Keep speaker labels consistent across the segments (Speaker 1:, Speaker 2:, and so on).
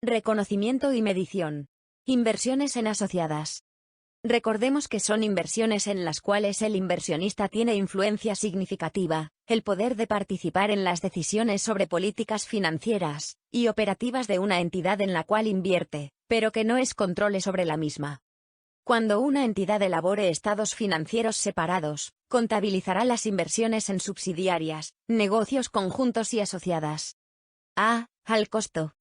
Speaker 1: Reconocimiento y medición. Inversiones en asociadas. Recordemos que son inversiones en las cuales el inversionista tiene influencia significativa, el poder de participar en las decisiones sobre políticas financieras y operativas de una entidad en la cual invierte, pero que no es controle sobre la misma. Cuando una entidad elabore estados financieros separados, contabilizará las inversiones en subsidiarias, negocios conjuntos y asociadas. A. Al costo.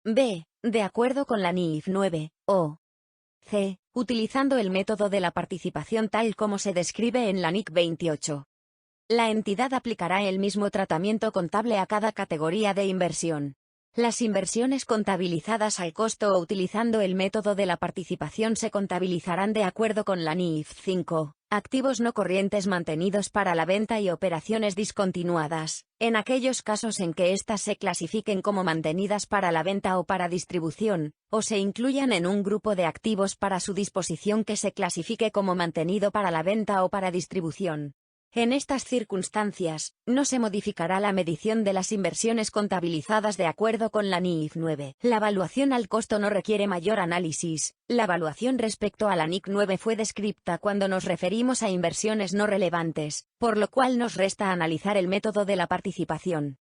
Speaker 1: B. De acuerdo con la NIF 9, o C. Utilizando el método de la participación tal como se describe en la NIC 28. La entidad aplicará el mismo tratamiento contable a cada categoría de inversión. Las inversiones contabilizadas al costo o utilizando el método de la participación se contabilizarán de acuerdo con la NIF 5. Activos no corrientes mantenidos para la venta y operaciones discontinuadas, en aquellos casos en que éstas se clasifiquen como mantenidas para la venta o para distribución, o se incluyan en un grupo de activos para su disposición que se clasifique como mantenido para la venta o para distribución. En estas circunstancias, no se modificará la medición de las inversiones contabilizadas de acuerdo con la NIF 9. La evaluación al costo no requiere mayor análisis. La evaluación respecto a la NIC 9 fue descripta cuando nos referimos a inversiones no relevantes, por lo cual nos resta analizar el método de la participación.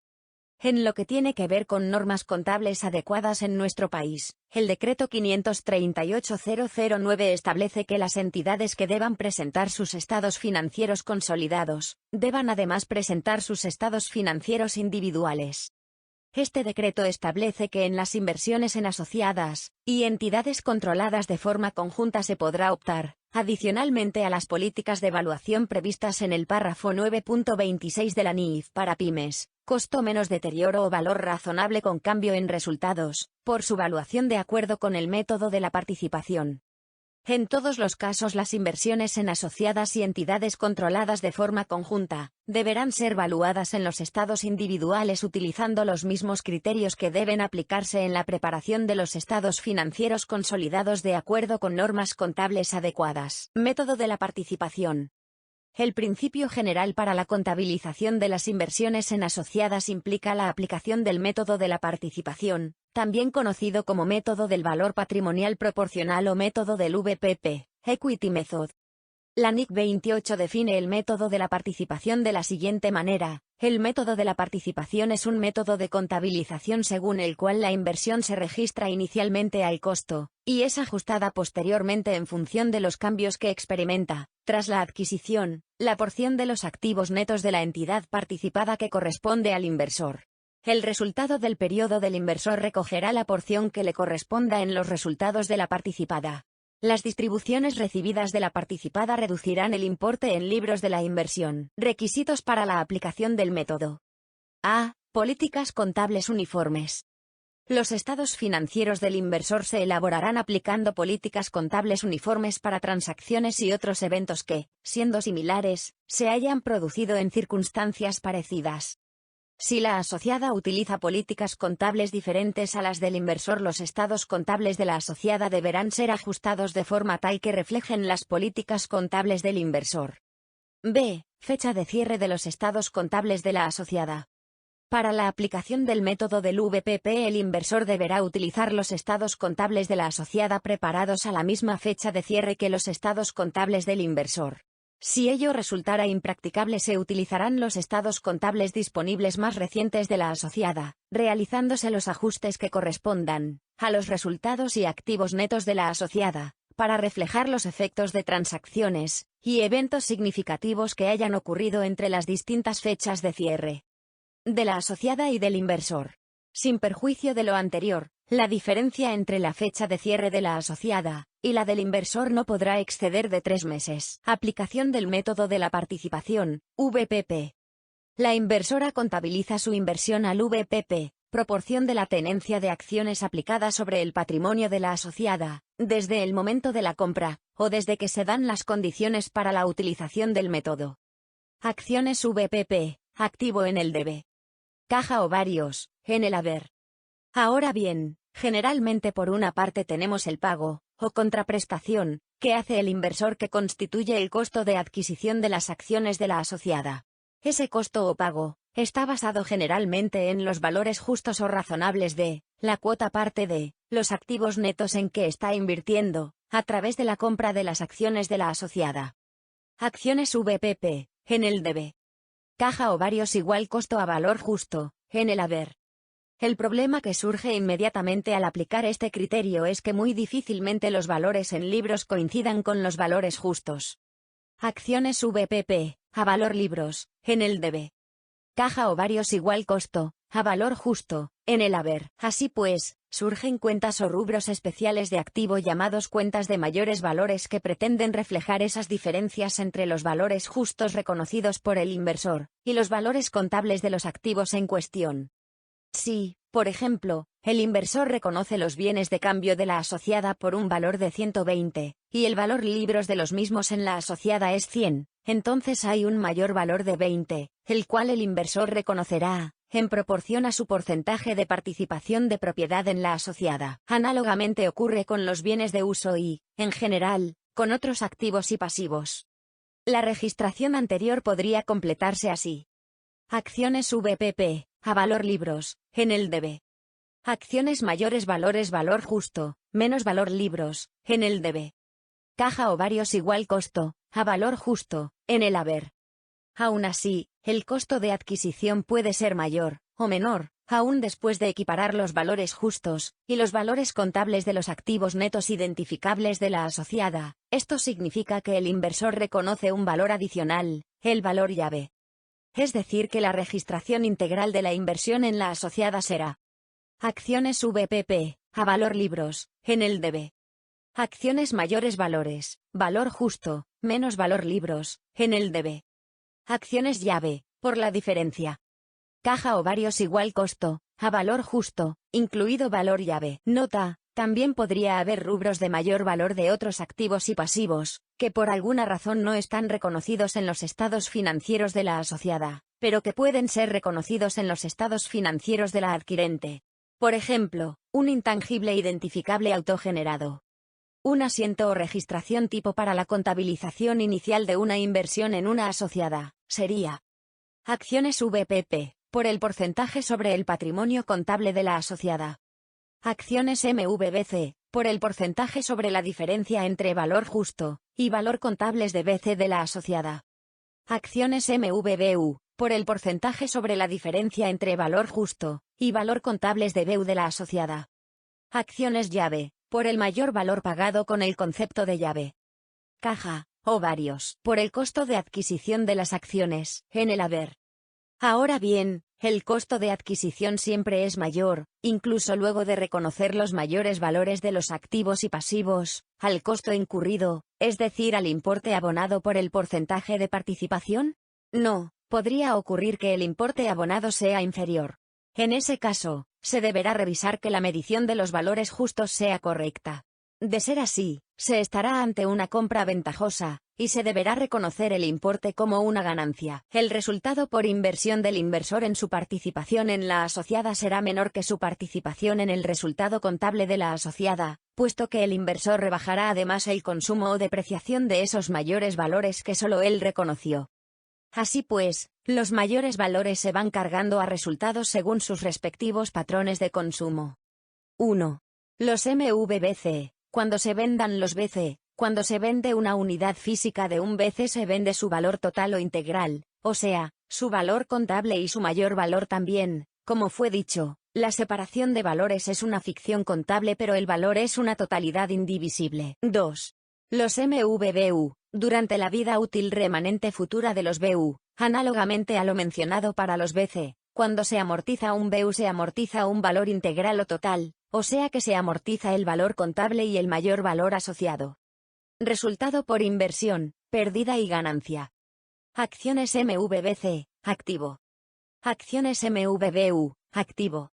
Speaker 1: En lo que tiene que ver con normas contables adecuadas en nuestro país, el Decreto 538-009 establece que las entidades que deban presentar sus estados financieros consolidados, deban además presentar sus estados financieros individuales. Este decreto establece que en las inversiones en asociadas y entidades controladas de forma conjunta se podrá optar, adicionalmente a las políticas de evaluación previstas en el párrafo 9.26 de la NIF para pymes, costo menos deterioro o valor razonable con cambio en resultados, por su evaluación de acuerdo con el método de la participación. En todos los casos las inversiones en asociadas y entidades controladas de forma conjunta, deberán ser evaluadas en los estados individuales utilizando los mismos criterios que deben aplicarse en la preparación de los estados financieros consolidados de acuerdo con normas contables adecuadas. Método de la participación. El principio general para la contabilización de las inversiones en asociadas implica la aplicación del método de la participación, también conocido como método del valor patrimonial proporcional o método del VPP, Equity Method. La NIC 28 define el método de la participación de la siguiente manera: el método de la participación es un método de contabilización según el cual la inversión se registra inicialmente al costo, y es ajustada posteriormente en función de los cambios que experimenta, tras la adquisición, la porción de los activos netos de la entidad participada que corresponde al inversor. El resultado del periodo del inversor recogerá la porción que le corresponda en los resultados de la participada. Las distribuciones recibidas de la participada reducirán el importe en libros de la inversión. Requisitos para la aplicación del método. A. Políticas contables uniformes. Los estados financieros del inversor se elaborarán aplicando políticas contables uniformes para transacciones y otros eventos que, siendo similares, se hayan producido en circunstancias parecidas. Si la asociada utiliza políticas contables diferentes a las del inversor, los estados contables de la asociada deberán ser ajustados de forma tal que reflejen las políticas contables del inversor. B. Fecha de cierre de los estados contables de la asociada. Para la aplicación del método del VPP, el inversor deberá utilizar los estados contables de la asociada preparados a la misma fecha de cierre que los estados contables del inversor. Si ello resultara impracticable, se utilizarán los estados contables disponibles más recientes de la asociada, realizándose los ajustes que correspondan a los resultados y activos netos de la asociada, para reflejar los efectos de transacciones y eventos significativos que hayan ocurrido entre las distintas fechas de cierre de la asociada y del inversor. Sin perjuicio de lo anterior, la diferencia entre la fecha de cierre de la asociada y la del inversor no podrá exceder de 3 meses. Aplicación del método de la participación, VPP. La inversora contabiliza su inversión al VPP, proporción de la tenencia de acciones aplicada sobre el patrimonio de la asociada, desde el momento de la compra, o desde que se dan las condiciones para la utilización del método. Acciones VPP, activo en el debe. Caja o varios, en el haber. Ahora bien, generalmente por una parte tenemos el pago, o contraprestación, que hace el inversor, que constituye el costo de adquisición de las acciones de la asociada. Ese costo o pago, está basado generalmente en los valores justos o razonables de la cuota parte de los activos netos en que está invirtiendo, a través de la compra de las acciones de la asociada. Acciones VPP, en el debe. Caja o varios igual costo a valor justo, en el haber. El problema que surge inmediatamente al aplicar este criterio es que muy difícilmente los valores en libros coincidan con los valores justos. Acciones VPP, a valor libros, en el debe. Caja o varios igual costo, a valor justo, en el haber. Así pues, surgen cuentas o rubros especiales de activo llamados cuentas de mayores valores que pretenden reflejar esas diferencias entre los valores justos reconocidos por el inversor y los valores contables de los activos en cuestión. Si, por ejemplo, el inversor reconoce los bienes de cambio de la asociada por un valor de 120, y el valor libros de los mismos en la asociada es 100, entonces hay un mayor valor de 20, el cual el inversor reconocerá, en proporción a su porcentaje de participación de propiedad en la asociada. Análogamente ocurre con los bienes de uso y, en general, con otros activos y pasivos. La registración anterior podría completarse así. Acciones VPP, a valor libros, en el debe. Acciones mayores valores valor justo, menos valor libros, en el debe. Caja o varios igual costo, a valor justo, en el haber. Aún así, el costo de adquisición puede ser mayor, o menor, aún después de equiparar los valores justos, y los valores contables de los activos netos identificables de la asociada. Esto significa que el inversor reconoce un valor adicional, el valor llave. Es decir que la registración integral de la inversión en la asociada será acciones VPP, a valor libros, en el debe. Acciones mayores valores, valor justo, menos valor libros, en el debe. Acciones llave, por la diferencia. Caja o varios igual costo, a valor justo, incluido valor llave. Nota, también podría haber rubros de mayor valor de otros activos y pasivos, que por alguna razón no están reconocidos en los estados financieros de la asociada, pero que pueden ser reconocidos en los estados financieros de la adquirente. Por ejemplo, un intangible identificable autogenerado. Un asiento o registración tipo para la contabilización inicial de una inversión en una asociada, sería acciones VPP, por el porcentaje sobre el patrimonio contable de la asociada. Acciones MVBC, por el porcentaje sobre la diferencia entre valor justo y valor contables de BC de la asociada. Acciones MVBU, por el porcentaje sobre la diferencia entre valor justo y valor contables de BU de la asociada. Acciones llave, por el mayor valor pagado con el concepto de llave. Caja, o varios, por el costo de adquisición de las acciones, en el haber. Ahora bien, el costo de adquisición siempre es mayor, incluso luego de reconocer los mayores valores de los activos y pasivos, al costo incurrido, es decir, al importe abonado por el porcentaje de participación. No, podría ocurrir que el importe abonado sea inferior. En ese caso, se deberá revisar que la medición de los valores justos sea correcta. De ser así, se estará ante una compra ventajosa, y se deberá reconocer el importe como una ganancia. El resultado por inversión del inversor en su participación en la asociada será menor que su participación en el resultado contable de la asociada, puesto que el inversor rebajará además el consumo o depreciación de esos mayores valores que solo él reconoció. Así pues, los mayores valores se van cargando a resultados según sus respectivos patrones de consumo. 1. Los MVBC. Cuando se vendan los BC, cuando se vende una unidad física de un BC se vende su valor total o integral, o sea, su valor contable y su mayor valor también. Como fue dicho, la separación de valores es una ficción contable pero el valor es una totalidad indivisible. 2. Los MVBU. Durante la vida útil remanente futura de los BU, análogamente a lo mencionado para los BC, cuando se amortiza un BU se amortiza un valor integral o total, o sea que se amortiza el valor contable y el mayor valor asociado. Resultado por inversión, pérdida y ganancia. Acciones MVBC, activo. Acciones MVBU, activo.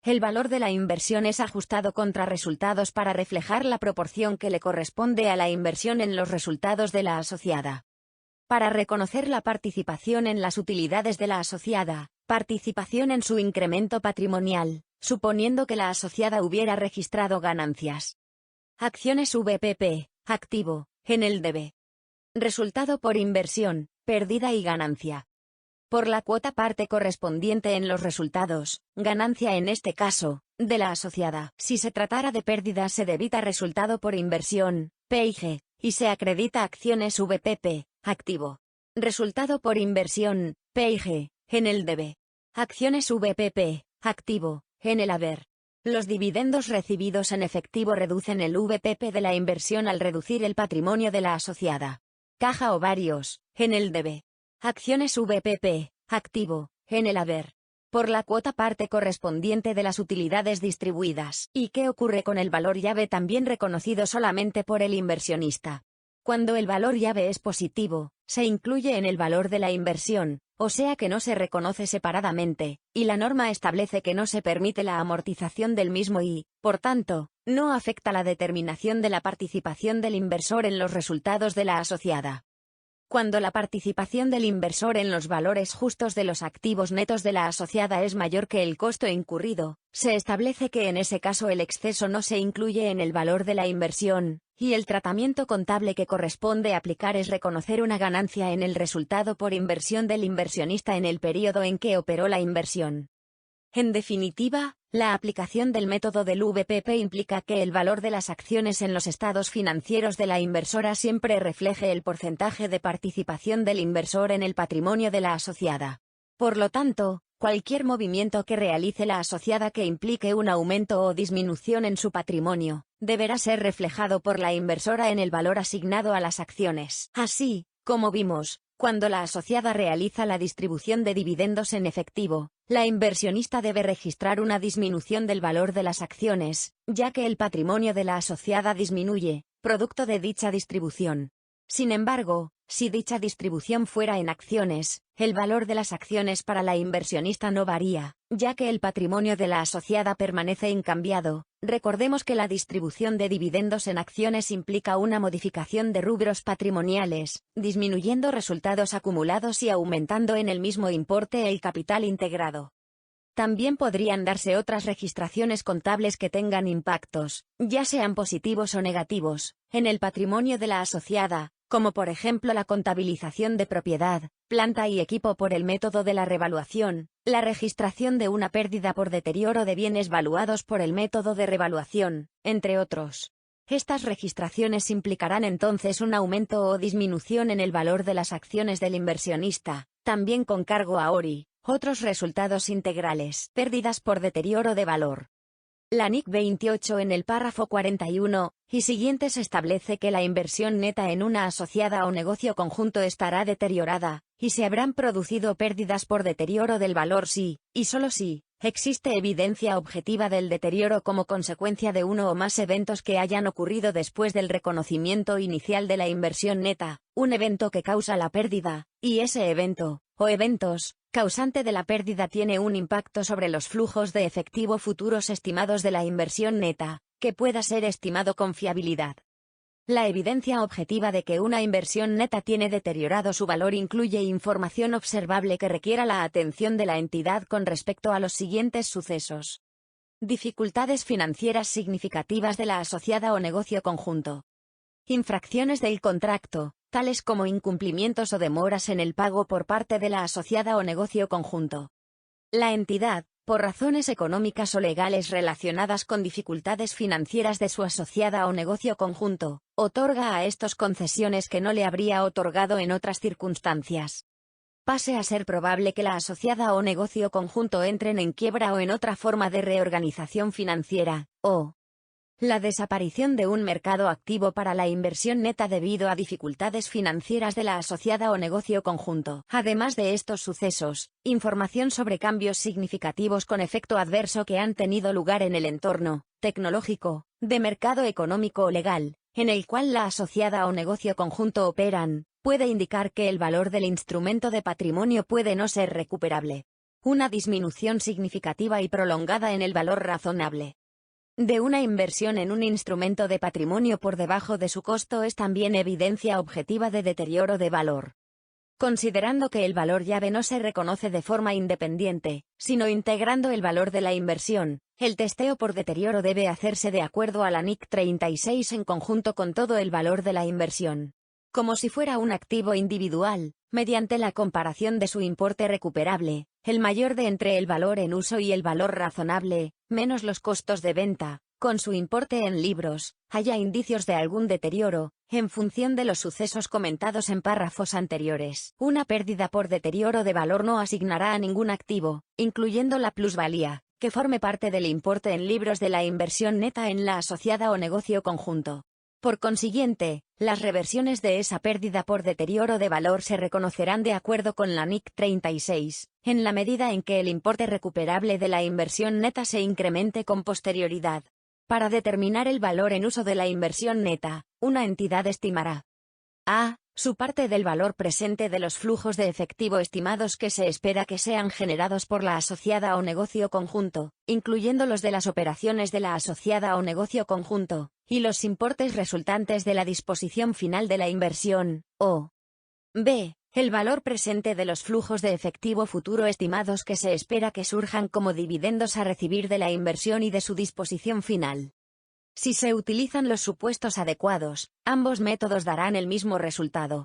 Speaker 1: El valor de la inversión es ajustado contra resultados para reflejar la proporción que le corresponde a la inversión en los resultados de la asociada. Para reconocer la participación en las utilidades de la asociada, participación en su incremento patrimonial, suponiendo que la asociada hubiera registrado ganancias. Acciones VPP, activo, en el debe. Resultado por inversión, pérdida y ganancia. por la cuota parte correspondiente en los resultados, ganancia en este caso, de la asociada. Si se tratara de pérdida se debita resultado por inversión, PIG, y se acredita acciones VPP, activo. Resultado por inversión, PIG, en el debe. Acciones VPP, activo, en el haber. Los dividendos recibidos en efectivo reducen el VPP de la inversión al reducir el patrimonio de la asociada. Caja o varios, en el debe. Acciones VPP, activo, en el haber. Por la cuota parte correspondiente de las utilidades distribuidas. ¿Y qué ocurre con el valor llave también reconocido solamente por el inversionista? Cuando el valor llave es positivo, se incluye en el valor de la inversión, o sea que no se reconoce separadamente, y la norma establece que no se permite la amortización del mismo y, por tanto, no afecta la determinación de la participación del inversor en los resultados de la asociada. Cuando la participación del inversor en los valores justos de los activos netos de la asociada es mayor que el costo incurrido, se establece que en ese caso el exceso no se incluye en el valor de la inversión, y el tratamiento contable que corresponde aplicar es reconocer una ganancia en el resultado por inversión del inversionista en el periodo en que operó la inversión. En definitiva, la aplicación del método del VPP implica que el valor de las acciones en los estados financieros de la inversora siempre refleje el porcentaje de participación del inversor en el patrimonio de la asociada. Por lo tanto, cualquier movimiento que realice la asociada que implique un aumento o disminución en su patrimonio, deberá ser reflejado por la inversora en el valor asignado a las acciones. Así, como vimos, cuando la asociada realiza la distribución de dividendos en efectivo, la inversionista debe registrar una disminución del valor de las acciones, ya que el patrimonio de la asociada disminuye, producto de dicha distribución. Sin embargo, si dicha distribución fuera en acciones, el valor de las acciones para la inversionista no varía, ya que el patrimonio de la asociada permanece incambiado. Recordemos que la distribución de dividendos en acciones implica una modificación de rubros patrimoniales, disminuyendo resultados acumulados y aumentando en el mismo importe el capital integrado. También podrían darse otras registraciones contables que tengan impactos, ya sean positivos o negativos, en el patrimonio de la asociada, como por ejemplo la contabilización de propiedad, planta y equipo por el método de la revaluación, la registración de una pérdida por deterioro de bienes valuados por el método de revaluación, entre otros. Estas registraciones implicarán entonces un aumento o disminución en el valor de las acciones del inversionista, también con cargo a ORI. Otros resultados integrales. Pérdidas por deterioro de valor. La NIC 28 en el párrafo 41 y siguientes establece que la inversión neta en una asociada o negocio conjunto estará deteriorada, y se habrán producido pérdidas por deterioro del valor si, y solo si, existe evidencia objetiva del deterioro como consecuencia de uno o más eventos que hayan ocurrido después del reconocimiento inicial de la inversión neta, un evento que causa la pérdida, y ese evento, o eventos, causante de la pérdida tiene un impacto sobre los flujos de efectivo futuros estimados de la inversión neta, que pueda ser estimado con fiabilidad. La evidencia objetiva de que una inversión neta tiene deteriorado su valor incluye información observable que requiera la atención de la entidad con respecto a los siguientes sucesos. Dificultades financieras significativas de la asociada o negocio conjunto. Infracciones del contrato, tales como incumplimientos o demoras en el pago por parte de la asociada o negocio conjunto. La entidad, por razones económicas o legales relacionadas con dificultades financieras de su asociada o negocio conjunto, otorga a estos concesiones que no le habría otorgado en otras circunstancias. Pase a ser probable que la asociada o negocio conjunto entren en quiebra o en otra forma de reorganización financiera, o la desaparición de un mercado activo para la inversión neta debido a dificultades financieras de la asociada o negocio conjunto. Además de estos sucesos, información sobre cambios significativos con efecto adverso que han tenido lugar en el entorno tecnológico, de mercado económico o legal, en el cual la asociada o negocio conjunto operan, puede indicar que el valor del instrumento de patrimonio puede no ser recuperable. Una disminución significativa y prolongada en el valor razonable de una inversión en un instrumento de patrimonio por debajo de su costo es también evidencia objetiva de deterioro de valor. Considerando que el valor llave no se reconoce de forma independiente, sino integrando el valor de la inversión, el testeo por deterioro debe hacerse de acuerdo a la NIC 36 en conjunto con todo el valor de la inversión. Como si fuera un activo individual, mediante la comparación de su importe recuperable, el mayor de entre el valor en uso y el valor razonable, menos los costos de venta, con su importe en libros, haya indicios de algún deterioro, en función de los sucesos comentados en párrafos anteriores. Una pérdida por deterioro de valor no asignará a ningún activo, incluyendo la plusvalía, que forme parte del importe en libros de la inversión neta en la asociada o negocio conjunto. Por consiguiente, las reversiones de esa pérdida por deterioro de valor se reconocerán de acuerdo con la NIC 36, en la medida en que el importe recuperable de la inversión neta se incremente con posterioridad. Para determinar el valor en uso de la inversión neta, una entidad estimará a. Su parte del valor presente de los flujos de efectivo estimados que se espera que sean generados por la asociada o negocio conjunto, incluyendo los de las operaciones de la asociada o negocio conjunto, y los importes resultantes de la disposición final de la inversión, o b. El valor presente de los flujos de efectivo futuro estimados que se espera que surjan como dividendos a recibir de la inversión y de su disposición final. Si se utilizan los supuestos adecuados, ambos métodos darán el mismo resultado.